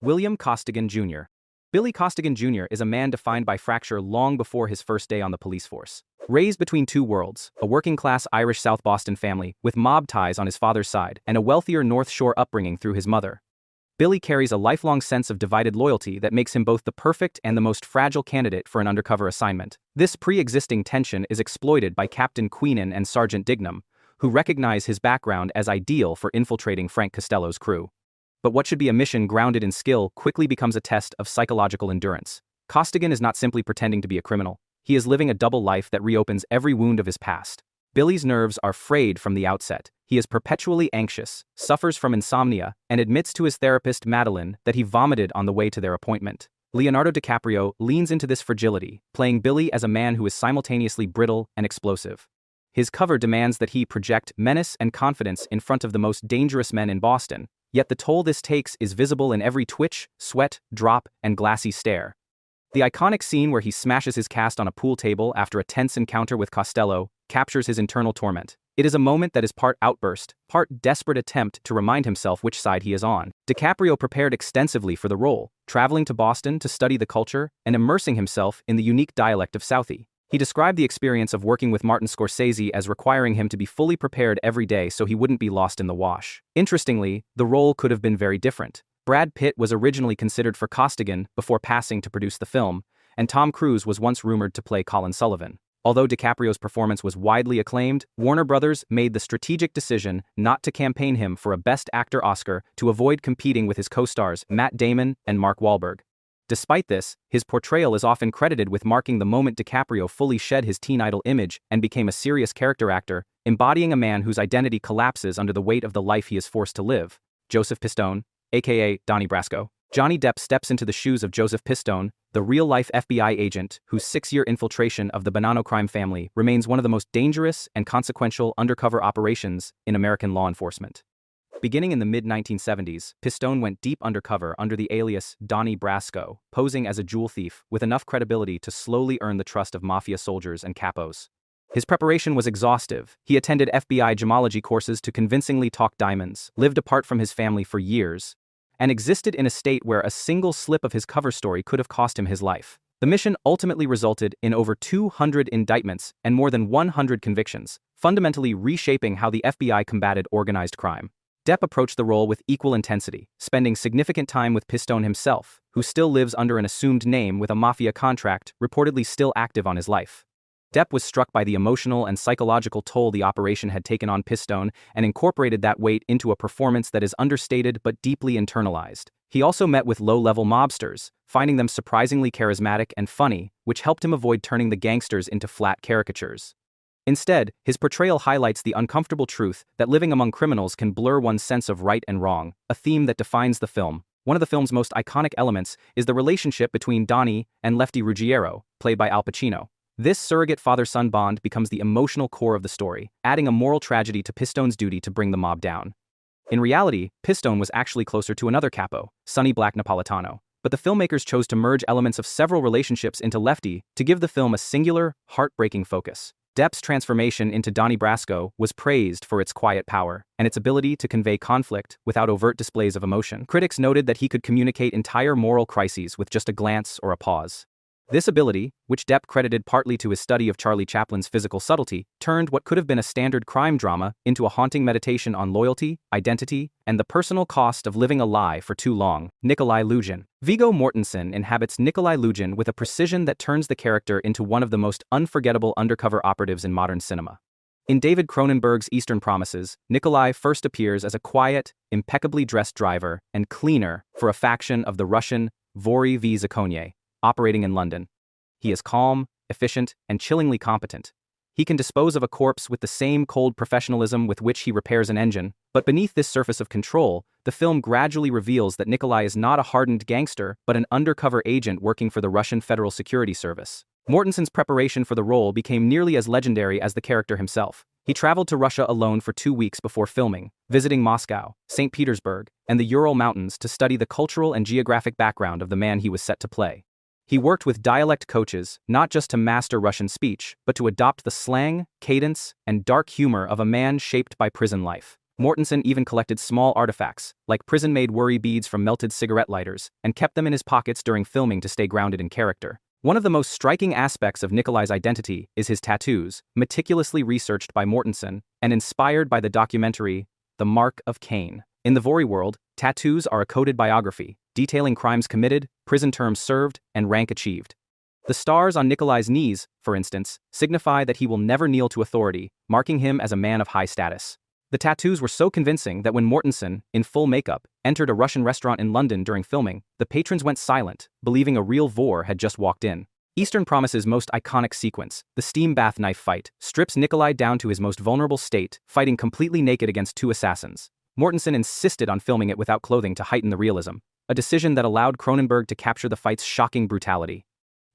William Costigan Jr. Billy Costigan Jr. is a man defined by fracture long before his first day on the police force. Raised between two worlds, a working-class Irish South Boston family with mob ties on his father's side and a wealthier North Shore upbringing through his mother, Billy carries a lifelong sense of divided loyalty that makes him both the perfect and the most fragile candidate for an undercover assignment. This pre-existing tension is exploited by Captain Queenan and Sergeant Dignam, who recognize his background as ideal for infiltrating Frank Costello's crew. But what should be a mission grounded in skill quickly becomes a test of psychological endurance. Costigan is not simply pretending to be a criminal. He is living a double life that reopens every wound of his past. Billy's nerves are frayed from the outset. He is perpetually anxious, suffers from insomnia, and admits to his therapist Madeline that he vomited on the way to their appointment. Leonardo DiCaprio leans into this fragility, playing Billy as a man who is simultaneously brittle and explosive. His cover demands that he project menace and confidence in front of the most dangerous men in Boston, yet the toll this takes is visible in every twitch, sweat, drop, and glassy stare. The iconic scene where he smashes his cast on a pool table after a tense encounter with Costello captures his internal torment. It is a moment that is part outburst, part desperate attempt to remind himself which side he is on. DiCaprio prepared extensively for the role, traveling to Boston to study the culture and immersing himself in the unique dialect of Southie. He described the experience of working with Martin Scorsese as requiring him to be fully prepared every day so he wouldn't be lost in the wash. Interestingly, the role could have been very different. Brad Pitt was originally considered for Costigan before passing to produce the film, and Tom Cruise was once rumored to play Colin Sullivan. Although DiCaprio's performance was widely acclaimed, Warner Brothers made the strategic decision not to campaign him for a Best Actor Oscar to avoid competing with his co-stars Matt Damon and Mark Wahlberg. Despite this, his portrayal is often credited with marking the moment DiCaprio fully shed his teen idol image and became a serious character actor, embodying a man whose identity collapses under the weight of the life he is forced to live. Joseph Pistone, aka Donnie Brasco. Johnny Depp steps into the shoes of Joseph Pistone, the real-life FBI agent whose 6-year infiltration of the Bonanno crime family remains one of the most dangerous and consequential undercover operations in American law enforcement. Beginning in the mid-1970s, Pistone went deep undercover under the alias Donnie Brasco, posing as a jewel thief with enough credibility to slowly earn the trust of mafia soldiers and capos. His preparation was exhaustive. He attended FBI gemology courses to convincingly talk diamonds, lived apart from his family for years, and existed in a state where a single slip of his cover story could have cost him his life. The mission ultimately resulted in over 200 indictments and more than 100 convictions, fundamentally reshaping how the FBI combated organized crime. Depp approached the role with equal intensity, spending significant time with Pistone himself, who still lives under an assumed name with a mafia contract reportedly still active on his life. Depp was struck by the emotional and psychological toll the operation had taken on Pistone and incorporated that weight into a performance that is understated but deeply internalized. He also met with low-level mobsters, finding them surprisingly charismatic and funny, which helped him avoid turning the gangsters into flat caricatures. Instead, his portrayal highlights the uncomfortable truth that living among criminals can blur one's sense of right and wrong, a theme that defines the film. One of the film's most iconic elements is the relationship between Donnie and Lefty Ruggiero, played by Al Pacino. This surrogate father-son bond becomes the emotional core of the story, adding a moral tragedy to Pistone's duty to bring the mob down. In reality, Pistone was actually closer to another capo, Sonny Black Napolitano, but the filmmakers chose to merge elements of several relationships into Lefty to give the film a singular, heartbreaking focus. Depp's transformation into Donnie Brasco was praised for its quiet power and its ability to convey conflict without overt displays of emotion. Critics noted that he could communicate entire moral crises with just a glance or a pause. This ability, which Depp credited partly to his study of Charlie Chaplin's physical subtlety, turned what could have been a standard crime drama into a haunting meditation on loyalty, identity, and the personal cost of living a lie for too long. Nikolai Luzhin. Viggo Mortensen inhabits Nikolai Luzhin with a precision that turns the character into one of the most unforgettable undercover operatives in modern cinema. In David Cronenberg's Eastern Promises, Nikolai first appears as a quiet, impeccably dressed driver and cleaner for a faction of the Russian Vory v Zakonye, operating in London. He is calm, efficient, and chillingly competent. He can dispose of a corpse with the same cold professionalism with which he repairs an engine, but beneath this surface of control, the film gradually reveals that Nikolai is not a hardened gangster, but an undercover agent working for the Russian Federal Security Service. Mortensen's preparation for the role became nearly as legendary as the character himself. He traveled to Russia alone for 2 weeks before filming, visiting Moscow, St. Petersburg, and the Ural Mountains to study the cultural and geographic background of the man he was set to play. He worked with dialect coaches not just to master Russian speech, but to adopt the slang, cadence, and dark humor of a man shaped by prison life. Mortensen even collected small artifacts, like prison-made worry beads from melted cigarette lighters, and kept them in his pockets during filming to stay grounded in character. One of the most striking aspects of Nikolai's identity is his tattoos, meticulously researched by Mortensen and inspired by the documentary The Mark of Cain. In the Vori world, tattoos are a coded biography, detailing crimes committed, prison terms served, and rank achieved. The stars on Nikolai's knees, for instance, signify that he will never kneel to authority, marking him as a man of high status. The tattoos were so convincing that when Mortensen, in full makeup, entered a Russian restaurant in London during filming, the patrons went silent, believing a real Vor had just walked in. Eastern Promise's most iconic sequence, the steam bath knife fight, strips Nikolai down to his most vulnerable state, fighting completely naked against two assassins. Mortensen insisted on filming it without clothing to heighten the realism, a decision that allowed Cronenberg to capture the fight's shocking brutality.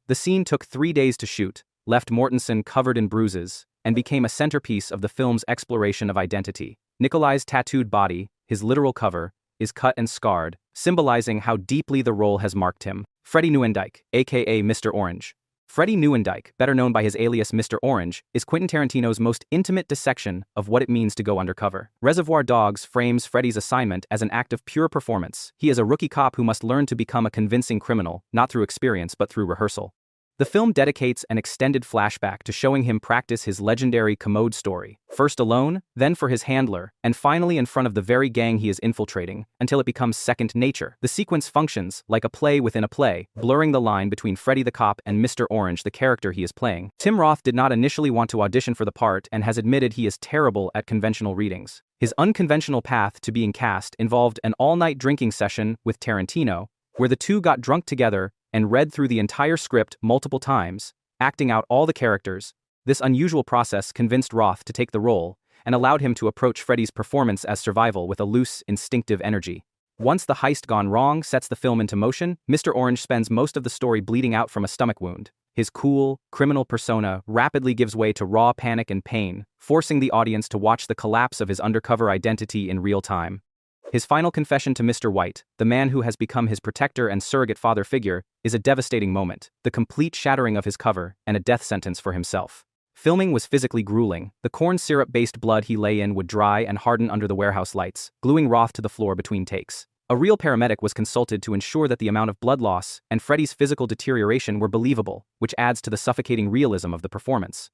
The scene took 3 days to shoot, left Mortensen covered in bruises, and became a centerpiece of the film's exploration of identity. Nikolai's tattooed body, his literal cover, is cut and scarred, symbolizing how deeply the role has marked him. Freddy Newandyke, aka Mr. Orange. Freddy Newandyke, better known by his alias Mr. Orange, is Quentin Tarantino's most intimate dissection of what it means to go undercover. Reservoir Dogs frames Freddy's assignment as an act of pure performance. He is a rookie cop who must learn to become a convincing criminal, not through experience but through rehearsal. The film dedicates an extended flashback to showing him practice his legendary commode story, first alone, then for his handler, and finally in front of the very gang he is infiltrating, until it becomes second nature. The sequence functions like a play within a play, blurring the line between Freddy the cop and Mr. Orange, the character he is playing. Tim Roth did not initially want to audition for the part and has admitted he is terrible at conventional readings. His unconventional path to being cast involved an all-night drinking session with Tarantino, where the two got drunk together and read through the entire script multiple times, acting out all the characters. This unusual process convinced Roth to take the role and allowed him to approach Freddy's performance as survival with a loose, instinctive energy. Once the heist gone wrong sets the film into motion, Mr. Orange spends most of the story bleeding out from a stomach wound. His cool, criminal persona rapidly gives way to raw panic and pain, forcing the audience to watch the collapse of his undercover identity in real time. His final confession to Mr. White, the man who has become his protector and surrogate father figure, is a devastating moment, the complete shattering of his cover, and a death sentence for himself. Filming was physically grueling. The corn syrup-based blood he lay in would dry and harden under the warehouse lights, gluing Roth to the floor between takes. A real paramedic was consulted to ensure that the amount of blood loss and Freddy's physical deterioration were believable, which adds to the suffocating realism of the performance.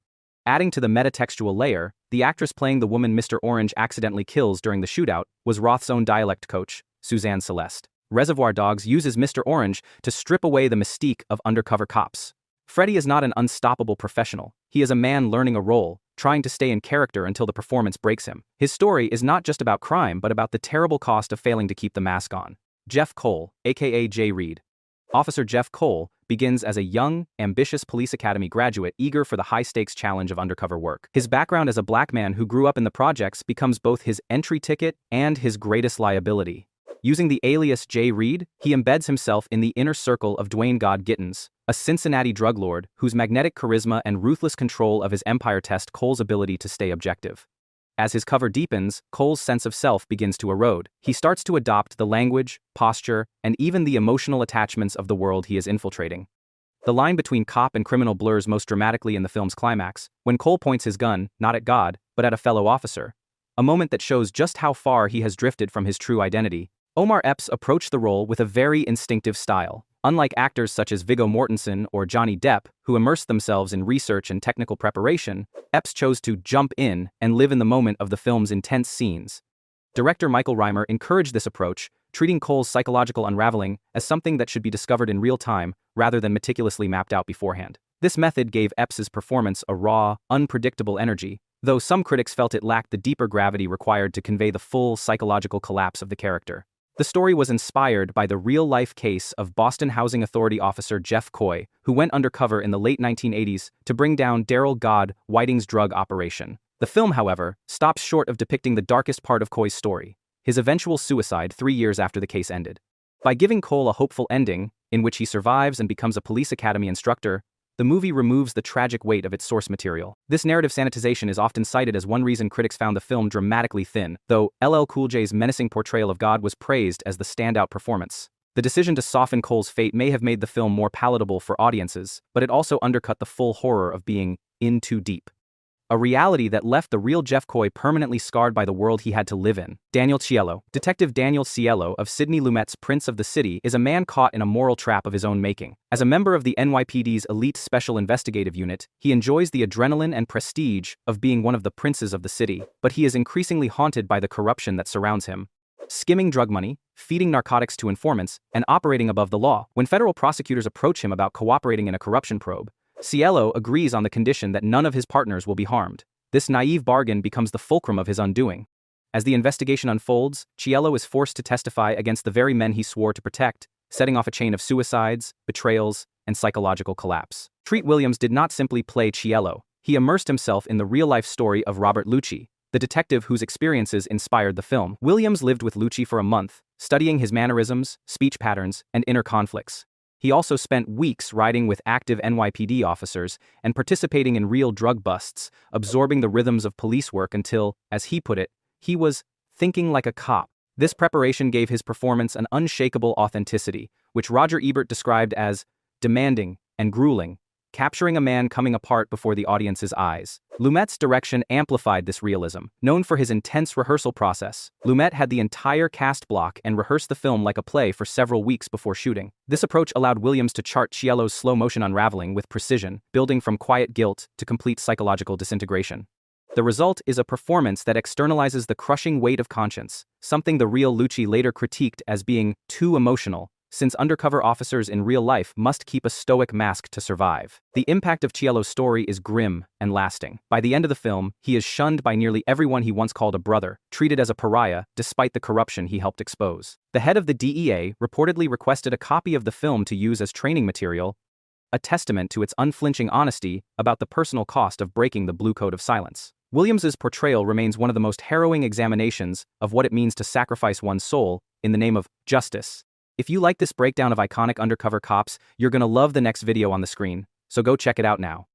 Adding to the metatextual layer, the actress playing the woman Mr. Orange accidentally kills during the shootout was Roth's own dialect coach, Suzanne Celeste. Reservoir Dogs uses Mr. Orange to strip away the mystique of undercover cops. Freddy is not an unstoppable professional. He is a man learning a role, trying to stay in character until the performance breaks him. His story is not just about crime but about the terrible cost of failing to keep the mask on. Jeff Cole, aka J. Reid. Officer Jeff Cole begins as a young, ambitious police academy graduate eager for the high-stakes challenge of undercover work. His background as a black man who grew up in the projects becomes both his entry ticket and his greatest liability. Using the alias J. Reid, he embeds himself in the inner circle of Dwayne "God" Gittins, a Cincinnati drug lord whose magnetic charisma and ruthless control of his empire test Cole's ability to stay objective. As his cover deepens, Cole's sense of self begins to erode. He starts to adopt the language, posture, and even the emotional attachments of the world he is infiltrating. The line between cop and criminal blurs most dramatically in the film's climax, when Cole points his gun, not at God, but at a fellow officer. A moment that shows just how far he has drifted from his true identity. Omar Epps approached the role with a very instinctive style. Unlike actors such as Viggo Mortensen or Johnny Depp, who immersed themselves in research and technical preparation, Epps chose to jump in and live in the moment of the film's intense scenes. Director Michael Reimer encouraged this approach, treating Cole's psychological unraveling as something that should be discovered in real time rather than meticulously mapped out beforehand. This method gave Epps's performance a raw, unpredictable energy, though some critics felt it lacked the deeper gravity required to convey the full psychological collapse of the character. The story was inspired by the real-life case of Boston Housing Authority officer Jeff Coy, who went undercover in the late 1980s to bring down Darrell God Whiting's drug operation. The film, however, stops short of depicting the darkest part of Coy's story, his eventual suicide 3 years after the case ended. By giving Cole a hopeful ending, in which he survives and becomes a police academy instructor, the movie removes the tragic weight of its source material. This narrative sanitization is often cited as one reason critics found the film dramatically thin, though LL Cool J's menacing portrayal of God was praised as the standout performance. The decision to soften Cole's fate may have made the film more palatable for audiences, but it also undercut the full horror of being in too deep. a reality that left the real Jeff Coy permanently scarred by the world he had to live in. Daniel Ciello. Detective Daniel Ciello of Sidney Lumet's Prince of the City is a man caught in a moral trap of his own making. As a member of the NYPD's elite Special Investigative Unit, he enjoys the adrenaline and prestige of being one of the princes of the city, but he is increasingly haunted by the corruption that surrounds him. Skimming drug money, feeding narcotics to informants, and operating above the law. When federal prosecutors approach him about cooperating in a corruption probe, Ciello agrees on the condition that none of his partners will be harmed. This naive bargain becomes the fulcrum of his undoing. As the investigation unfolds, Ciello is forced to testify against the very men he swore to protect, setting off a chain of suicides, betrayals, and psychological collapse. Treat Williams did not simply play Ciello, he immersed himself in the real-life story of Robert Lucci, the detective whose experiences inspired the film. Williams lived with Lucci for a month, studying his mannerisms, speech patterns, and inner conflicts. He also spent weeks riding with active NYPD officers and participating in real drug busts, absorbing the rhythms of police work until, as he put it, he was thinking like a cop. This preparation gave his performance an unshakable authenticity, which Roger Ebert described as demanding and grueling, capturing a man coming apart before the audience's eyes. Lumet's direction amplified this realism. Known for his intense rehearsal process, Lumet had the entire cast block and rehearsed the film like a play for several weeks before shooting. This approach allowed Williams to chart Ciello's slow-motion unraveling with precision, building from quiet guilt to complete psychological disintegration. The result is a performance that externalizes the crushing weight of conscience, something the real Lucci later critiqued as being too emotional, since undercover officers in real life must keep a stoic mask to survive. The impact of Ciello's story is grim and lasting. By the end of the film, he is shunned by nearly everyone he once called a brother, treated as a pariah despite the corruption he helped expose. The head of the DEA reportedly requested a copy of the film to use as training material, a testament to its unflinching honesty about the personal cost of breaking the blue code of silence. Williams's portrayal remains one of the most harrowing examinations of what it means to sacrifice one's soul in the name of justice. If you like this breakdown of iconic undercover cops, you're gonna love the next video on the screen, so go check it out now.